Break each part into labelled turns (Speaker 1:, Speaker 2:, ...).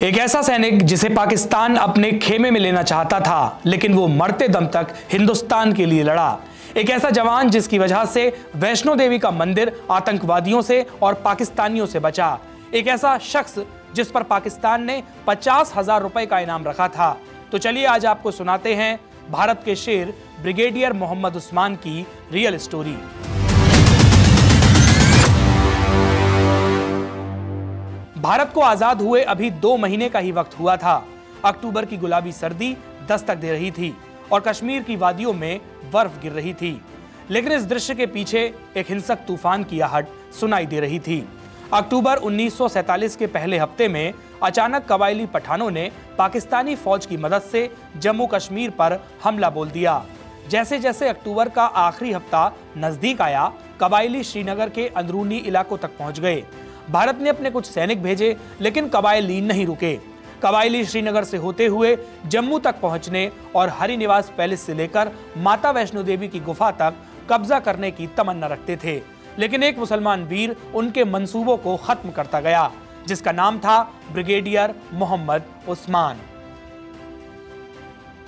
Speaker 1: एक ऐसा सैनिक जिसे पाकिस्तान अपने खेमे में लेना चाहता था, लेकिन वो मरते दम तक हिंदुस्तान के लिए लड़ा। एक ऐसा जवान जिसकी वजह से वैष्णो देवी का मंदिर आतंकवादियों से और पाकिस्तानियों से बचा। एक ऐसा शख्स जिस पर पाकिस्तान ने 50,000 रुपए का इनाम रखा था। तो चलिए आज आपको सुनाते हैं भारत के शेर ब्रिगेडियर मोहम्मद उस्मान की रियल स्टोरी। भारत को आजाद हुए अभी 2 महीने का ही वक्त हुआ था। अक्टूबर की गुलाबी सर्दी दस्तक दे रही थी और कश्मीर की वादियों में बर्फ गिर रही थी, लेकिन इस दृश्य के पीछे एक हिंसक तूफान की आहट सुनाई दे रही थी। अक्टूबर 1947 के पहले हफ्ते में अचानक कबायली पठानों ने पाकिस्तानी फौज की मदद से जम्मू कश्मीर पर हमला बोल दिया। जैसे जैसे अक्टूबर का आखिरी हफ्ता नजदीक आया, कबायली श्रीनगर के अंदरूनी इलाकों तक पहुंच गए। भारत ने अपने कुछ सैनिक भेजे, लेकिन कबायली नहीं रुके। कबायली श्रीनगर से होते हुए जम्मू तक पहुंचने और हरि निवास पैलेस से लेकर माता वैष्णो देवी की गुफा तक कब्जा करने की तमन्ना रखते थे, लेकिन एक मुसलमान वीर उनके मंसूबों को खत्म करता गया, जिसका नाम था ब्रिगेडियर मोहम्मद उस्मान।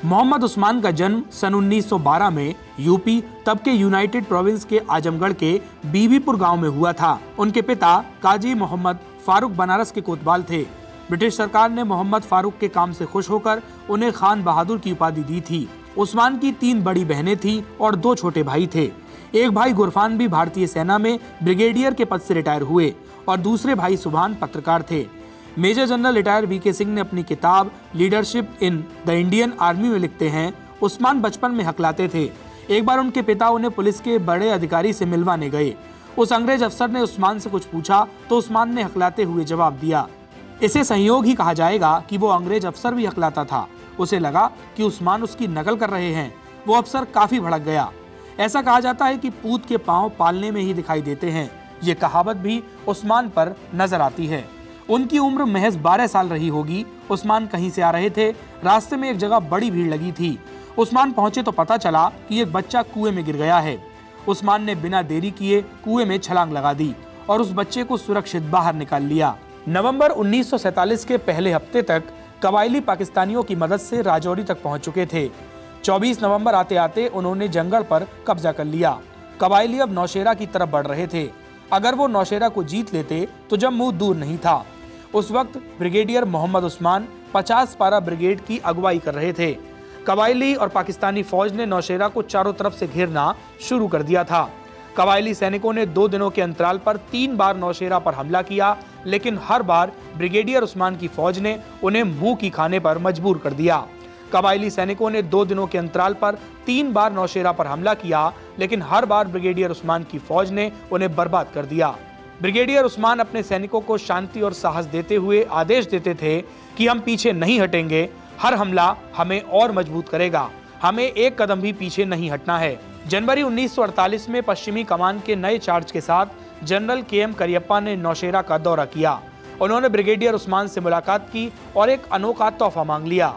Speaker 1: मोहम्मद उस्मान का जन्म सन 1912 में यूपी तब के यूनाइटेड प्रोविंस के आजमगढ़ के बीबीपुर गांव में हुआ था। उनके पिता काजी मोहम्मद फारूक बनारस के कोतवाल थे। ब्रिटिश सरकार ने मोहम्मद फारूक के काम से खुश होकर उन्हें खान बहादुर की उपाधि दी थी। उस्मान की 3 बड़ी बहनें थीं और 2 छोटे भाई थे। एक भाई गुरफान भी भारतीय सेना में ब्रिगेडियर के पद से रिटायर हुए और दूसरे भाई सुभान पत्रकार थे। Major general retire VK Singh ने अपनी किताब leadership in the Indian army में लिखते हैं, उस्मान बचपन में हकलाते थे। एक बार उनके पिता उन्हें पुलिस के बड़े अधिकारी से मिलवाने गए। उस अंग्रेज अफसर ने उस्मान से कुछ पूछा तो उस्मान ने हकलाते हुए जवाब दिया। इसे संयोग ही कहा जाएगा कि वो अंग्रेज अफसर भी हकलाता था। उसे लगा कि उस्मान उसकी नकल कर रहे हैं। वो अफसर काफी भड़क गया। ऐसा कहा जाता है कि पूत के पांव पालने में ही दिखाई देते हैं। ये कहावत भी उस्मान पर नजर आती है। उनकी उम्र महज 12 साल रही होगी। उस्मान कहीं से आ रहे थे। रास्ते में एक जगह बड़ी भीड़ लगी थी। उस्मान पहुंचे तो पता चला कि एक बच्चा कुएं में गिर गया है। उस्मान ने बिना देरी किए कुएं में छलांग लगा दी और उस बच्चे को सुरक्षित बाहर निकाल लिया। नवंबर 1947 के पहले हफ्ते तक कबायली पाकिस्तानियों की मदद से राजौरी तक पहुंच चुके थे। 24 नवंबर आते आते उन्होंने जंगल पर कब्जा कर लिया। कबायली अब नौशेरा की तरफ बढ़ रहे थे। अगर वो नौशेरा को जीत लेते तो जम्मू दूर नहीं था। उस वक्त ब्रिगेडियर मोहम्मद उस्मान 50 पारा ब्रिगेड की अगुवाई कर रहे थे। कबायली और पाकिस्तानी फौज ने नौशेरा को चारों तरफ से घेरना शुरू कर दिया था। कबायली सैनिकों ने 2 दिनों के अंतराल पर 3 बार नौशेरा पर हमला किया, लेकिन हर बार ब्रिगेडियर उस्मान की फौज ने उन्हें मुंह की खाने पर मजबूर कर दिया। कबायली सैनिकों ने 2 दिनों के अंतराल पर 3 बार नौशेरा पर हमला किया, लेकिन हर बार ब्रिगेडियर उस्मान की फौज ने उन्हें बर्बाद कर दिया। ब्रिगेडियर उस्मान अपने सैनिकों को शांति और साहस देते हुए आदेश देते थे कि हम पीछे नहीं हटेंगे, हर हमला हमें और मजबूत करेगा, हमें एक कदम भी पीछे नहीं हटना है। जनवरी 1948 में पश्चिमी कमान के नए चार्ज के साथ जनरल KM करियप्पा ने नौशेरा का दौरा किया। उन्होंने ब्रिगेडियर उस्मान से मुलाकात की और एक अनोखा तोहफा मांग लिया।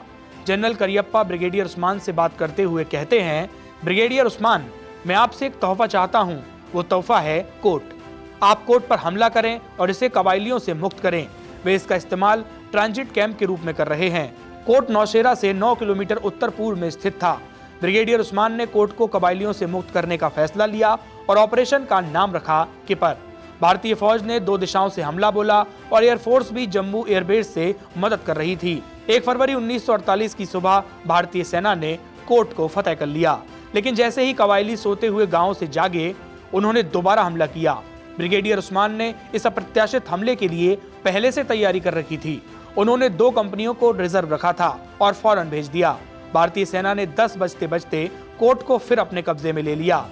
Speaker 1: जनरल करियप्पा ब्रिगेडियर उस्मान से बात करते हुए कहते हैं, ब्रिगेडियर उस्मान, मैं आपसे एक तोहफा चाहता हूँ। वो तोहफा है कोर्ट। आप कोर्ट पर हमला करें और इसे कबायलियों से मुक्त करें। वे इसका इस्तेमाल ट्रांजिट कैंप के रूप में कर रहे हैं। कोर्ट नौशेरा से 9 किलोमीटर उत्तर पूर्व में स्थित था। ब्रिगेडियर उस्मान ने कोर्ट को कबायलियों से मुक्त करने का फैसला लिया और ऑपरेशन का नाम रखा किपर। भारतीय फौज ने 2 दिशाओं से हमला बोला और एयरफोर्स भी जम्मू एयरबेस से मदद कर रही थी। 1 फरवरी 1948 की सुबह भारतीय सेना ने कोर्ट को फतह कर लिया, लेकिन जैसे ही कबायली सोते हुए गाँव से जागे, उन्होंने दोबारा हमला किया। ब्रिगेडियर उस्मान ने इस अप्रत्याशित हमले के लिए पहले से तैयारी कर रखी थी। उन्होंने 2 कंपनियों को रिजर्व रखा था और फौरन भेज दिया। भारतीय सेना ने 10 बजते बजते कोर्ट को फिर अपने कब्जे में ले लिया।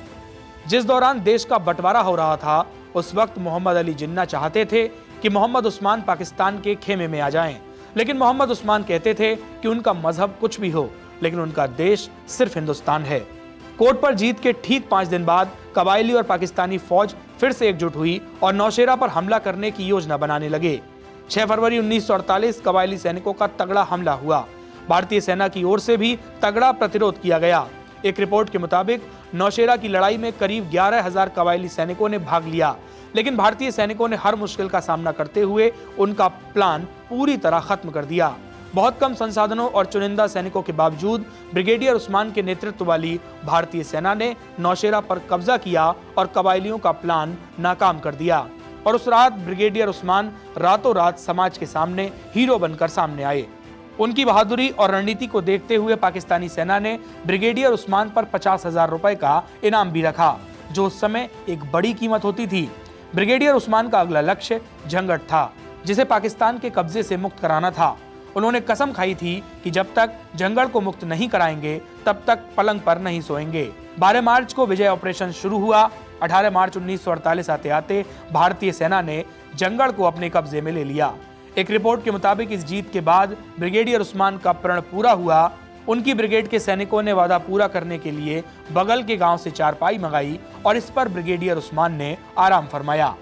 Speaker 1: जिस दौरान देश का बंटवारा हो रहा था, उस वक्त मोहम्मद अली जिन्ना चाहते थे कि मोहम्मद उस्मान पाकिस्तान के खेमे में आ जाएं, लेकिन मोहम्मद उस्मान कहते थे कि उनका मजहब कुछ भी हो, लेकिन उनका देश सिर्फ हिंदुस्तान है। कोर्ट पर जीत के ठीक 5 दिन बाद कबायली और पाकिस्तानी फौज फिर से एकजुट हुई और नौशेरा पर हमला करने की योजना बनाने लगे। 6 फरवरी 1948 कबायली सैनिकों का तगड़ा हमला हुआ। भारतीय सेना की ओर से भी तगड़ा प्रतिरोध किया गया। एक रिपोर्ट के मुताबिक नौशेरा की लड़ाई में करीब 11,000 कबायली सैनिकों ने भाग लिया, लेकिन भारतीय सैनिकों ने हर मुश्किल का सामना करते हुए उनका प्लान पूरी तरह खत्म कर दिया। बहुत कम संसाधनों और चुनिंदा सैनिकों के बावजूद ब्रिगेडियर उस्मान के नेतृत्व वाली भारतीय सेना ने नौशेरा पर कब्जा किया और कबायलियों का प्लान नाकाम कर दिया। और उस रात ब्रिगेडियर उस्मान रातों रात समाज के सामने हीरो बनकर सामने आए। उनकी बहादुरी और रणनीति को देखते हुए पाकिस्तानी सेना ने ब्रिगेडियर उस्मान पर 50,000 रुपए का इनाम भी रखा, जो उस समय एक बड़ी कीमत होती थी। ब्रिगेडियर उस्मान का अगला लक्ष्य जंगट था, जिसे पाकिस्तान के कब्जे से मुक्त कराना था। उन्होंने कसम खाई थी कि जब तक जंगड़ को मुक्त नहीं कराएंगे तब तक पलंग पर नहीं सोएंगे। 12 मार्च को विजय ऑपरेशन शुरू हुआ। 18 मार्च 1948 आते आते भारतीय सेना ने जंगड़ को अपने कब्जे में ले लिया। एक रिपोर्ट के मुताबिक इस जीत के बाद ब्रिगेडियर उस्मान का प्रण पूरा हुआ। उनकी ब्रिगेड के सैनिकों ने वादा पूरा करने के लिए बगल के गांव से चारपाई मंगाई और इस पर ब्रिगेडियर उस्मान ने आराम फरमाया।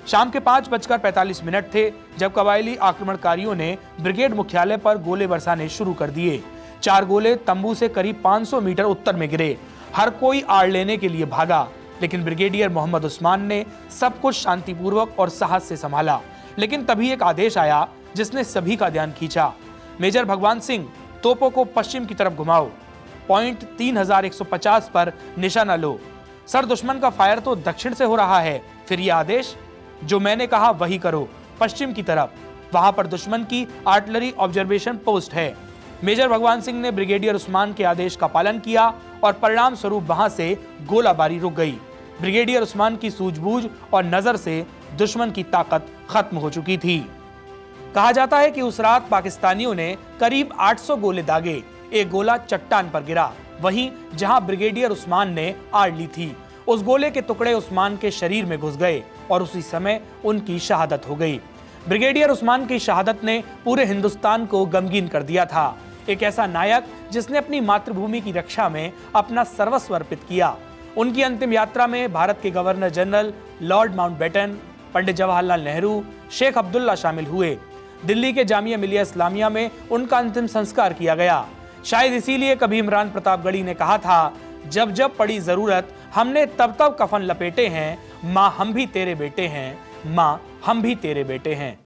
Speaker 1: शाम के 5:45 थे जब कबायली आक्रमणकारियों ने ब्रिगेड मुख्यालय पर गोले बरसाने शुरू कर दिए। 4 गोले तंबू से करीब 500 मीटर उत्तर में गिरे। हर कोई आड़ लेने के लिए भागा, लेकिन ब्रिगेडियर मोहम्मद उस्मान ने सब कुछ शांतिपूर्वक और साहस से संभाला। लेकिन तभी एक आदेश आया जिसने सभी का ध्यान खींचा। मेजर भगवान सिंह, तोपों को पश्चिम की तरफ घुमाओ, पॉइंट 3150 पर निशाना लो। सर, दुश्मन का फायर तो दक्षिण से हो रहा है। फिर यह आदेश? जो मैंने कहा वही करो, पश्चिम की तरफ। वहां पर दुश्मन की आर्टिलरी ऑब्जर्वेशन पोस्ट है। मेजर भगवान सिंह ने ब्रिगेडियर उस्मान के आदेश का पालन किया और परिणाम स्वरूप वहां से गोलाबारी रुक गई। ब्रिगेडियर उस्मान की सूझबूझ और नजर से दुश्मन की ताकत खत्म हो चुकी थी। कहा जाता है कि उस रात पाकिस्तानियों ने करीब 800 गोले दागे। एक गोला चट्टान पर गिरा, वहीं जहां ब्रिगेडियर उस्मान ने आड़ ली थी। उस गोले के टुकड़े उस्मान के शरीर में घुस गए और उसी समय उनकी शहादत हो गई। ब्रिगेडियर उस्मान की शहादत ने पूरे हिंदुस्तान को गमगीन कर दिया था। एक ऐसा नायक जिसने अपनी मातृभूमि की रक्षा में अपना सर्वस्व अर्पित किया। उनकी अंतिम यात्रा में भारत के governor general Lord Mountbatten, Pandit Jawaharlal Nehru, Sheikh Abdullah शामिल हुए। दिल्ली के जामिया मिलिया इस्लामिया में उनका अंतिम संस्कार किया गया। शायद इसीलिए कभी इमरान प्रतापगढ़ी ने कहा था, जब जब पड़ी जरूरत हमने तब तब कफन लपेटे हैं, माँ हम भी तेरे बेटे हैं, माँ हम भी तेरे बेटे हैं।